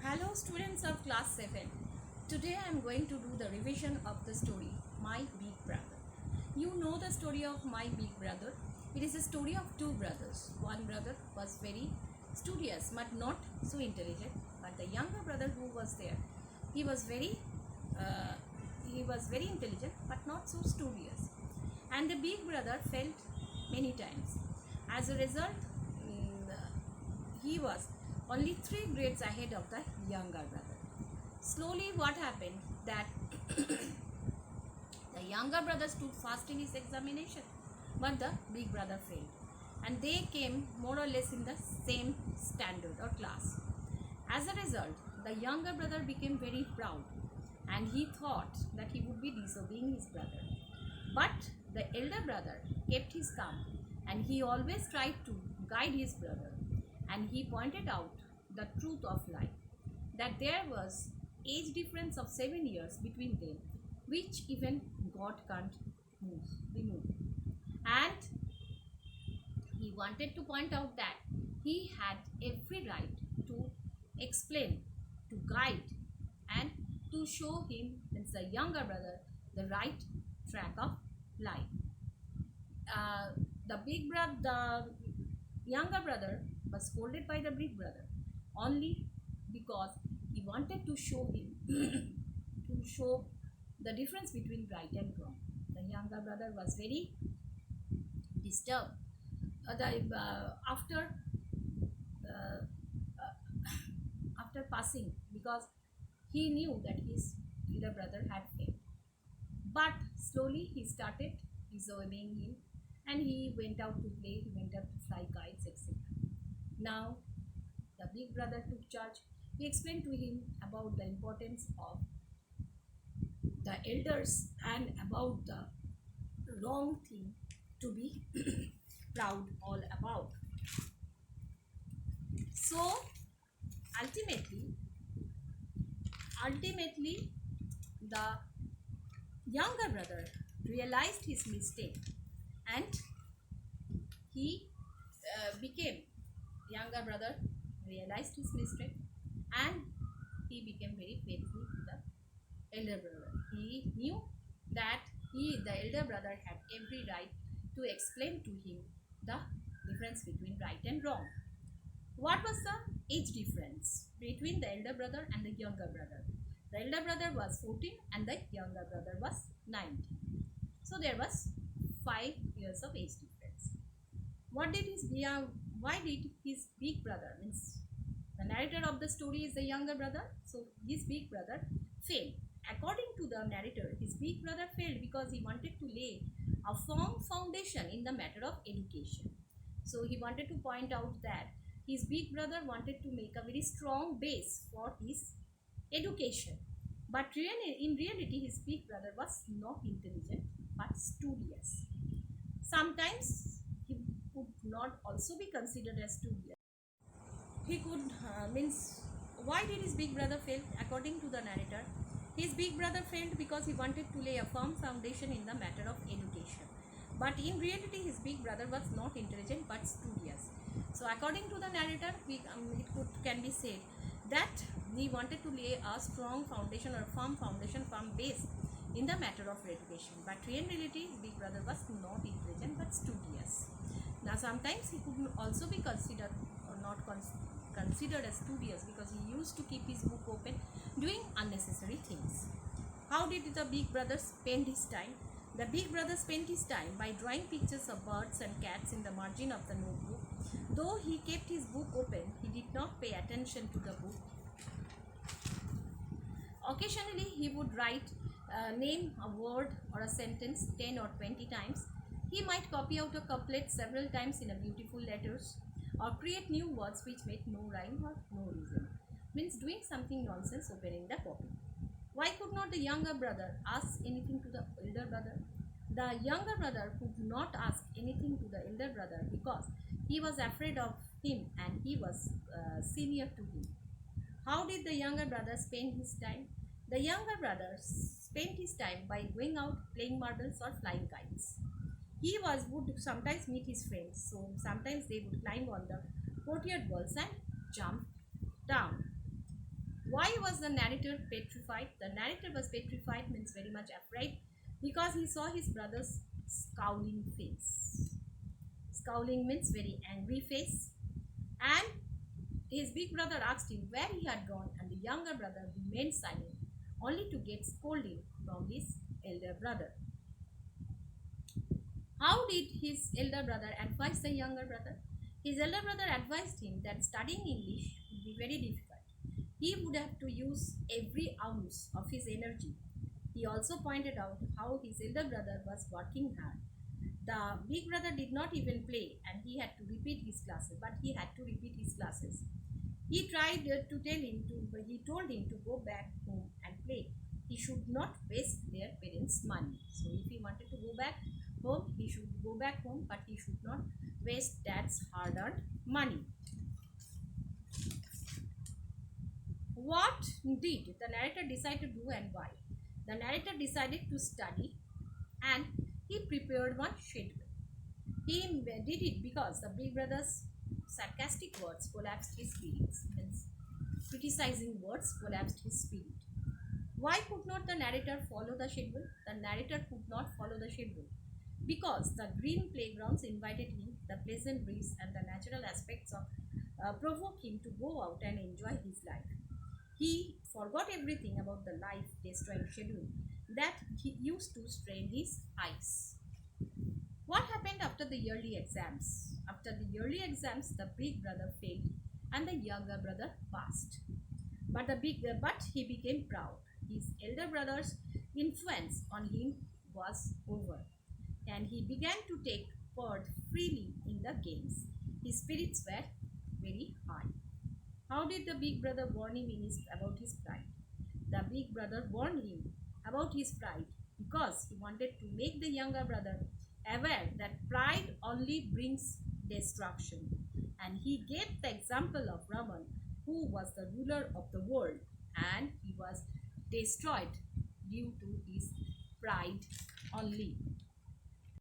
Hello students of class 7. Today I am going to do the revision of the story My Big Brother. You know the story of My Big Brother. It is a story of two brothers. One brother was very studious but not so intelligent, but the younger brother who was there, he was uh, very intelligent but not so studious. And the big brother failed many times. As a result, he was only 3 grades ahead of the younger brother. Slowly, what happened that the younger brother stood fast in his examination, but the big brother failed, and they came more or less in the same standard or class. As a result, the younger brother became very proud, and he thought that he would be disobeying his brother. But the elder brother kept his calm, and he always tried to guide his brother, and he pointed out the truth of life, that there was age difference of 7 years between them, which even God can't remove. And he wanted to point out that he had every right to explain, to guide, and to show him, as the younger brother, the right track of life. Uh, the younger brother was scolded by the big brother only because he wanted to show him to show the difference between right and wrong. The younger brother was very disturbed after uh, after passing, because he knew that his elder brother had failed. But slowly he started disobeying him, and he went out to play, he went out to fly kites, etc. Now the big brother took charge. He explained to him about the importance of the elders and about the wrong thing to be proud all about. So ultimately, ultimately, the younger brother realized his mistake, and he became younger brother realized his mistake, and he became very faithful to the elder brother. He knew that the elder brother had every right to explain to him the difference between right and wrong. What was the age difference between the elder brother and the younger brother? The elder brother was 14 and the younger brother was 19. So there was 5 years of age difference. What did his why did his big brother, means the narrator of the story is the younger brother, so his big brother failed? According to the narrator, his big brother failed because he wanted to lay a firm foundation in the matter of education. So he wanted to point out that his big brother wanted to make a very strong base for his education. But in reality, his big brother was not intelligent but studious. Sometimes he could not also be considered as studious. He could means why did his big brother fail? According to the narrator, his big brother failed because he wanted to lay a firm foundation in the matter of education. But in reality, his big brother was not intelligent but studious. So according to the narrator, can be said that he wanted to lay a strong foundation or firm foundation, firm base in the matter of education. But in reality, his big brother was not intelligent but studious. Now sometimes he could also be considered or not considered as studious because he used to keep his book open doing unnecessary things. How did the big brother spend his time? The big brother spent his time by drawing pictures of birds and cats in the margin of the notebook. Though he kept his book open, he did not pay attention to the book. Occasionally, he would name a word or a sentence 10 or 20 times. He might copy out a couplet several times in a beautiful letters, or create new words which made no rhyme or no reason. Means doing something nonsense opening the copy. Why could not the younger brother ask anything to the elder brother? The younger brother could not ask anything to the elder brother because he was afraid of him and he was senior to him. How did the younger brother spend his time? The younger brother spent his time by going out playing marbles or flying kites. He would sometimes meet his friends, so sometimes they would climb on the courtyard walls and jump down. Why was the narrator petrified? The narrator was petrified, means very much afraid, because he saw his brother's scowling face. Scowling means very angry face. And his big brother asked him where he had gone, and the younger brother remained silent, only to get scolding from his elder brother. How did his elder brother advise the younger brother? His elder brother advised him that studying English would be very difficult. He would have to use every ounce of his energy. He also pointed out how his elder brother was working hard. The big brother did not even play, and he had to repeat his classes, but he had to repeat his classes. He tried to tell him to, but he told him to go back home and play. He should not waste their parents' money. So if he wanted to go back home, he should go back home, but he should not waste dad's hard-earned money. What did the narrator decide to do and why? The narrator decided to study, and he prepared one schedule. He did it because the big brother's sarcastic words collapsed his spirits, means criticizing words collapsed his spirit. Why could not the narrator follow the schedule? The narrator could not follow the schedule because the green playgrounds invited him, the pleasant breeze and the natural aspects of provoke him to go out and enjoy his life. He forgot everything about the life destroying schedule that he used to strain his eyes. What happened after the yearly exams? After the yearly exams, the big brother failed and the younger brother passed. But he became proud. His elder brother's influence on him was over, and he began to take part freely in the games. His spirits were very high. How did the big brother warn him about his pride? The big brother warned him about his pride because he wanted to make the younger brother aware that pride only brings destruction. And he gave the example of Ravan, who was the ruler of the world, and he was destroyed due to his pride only.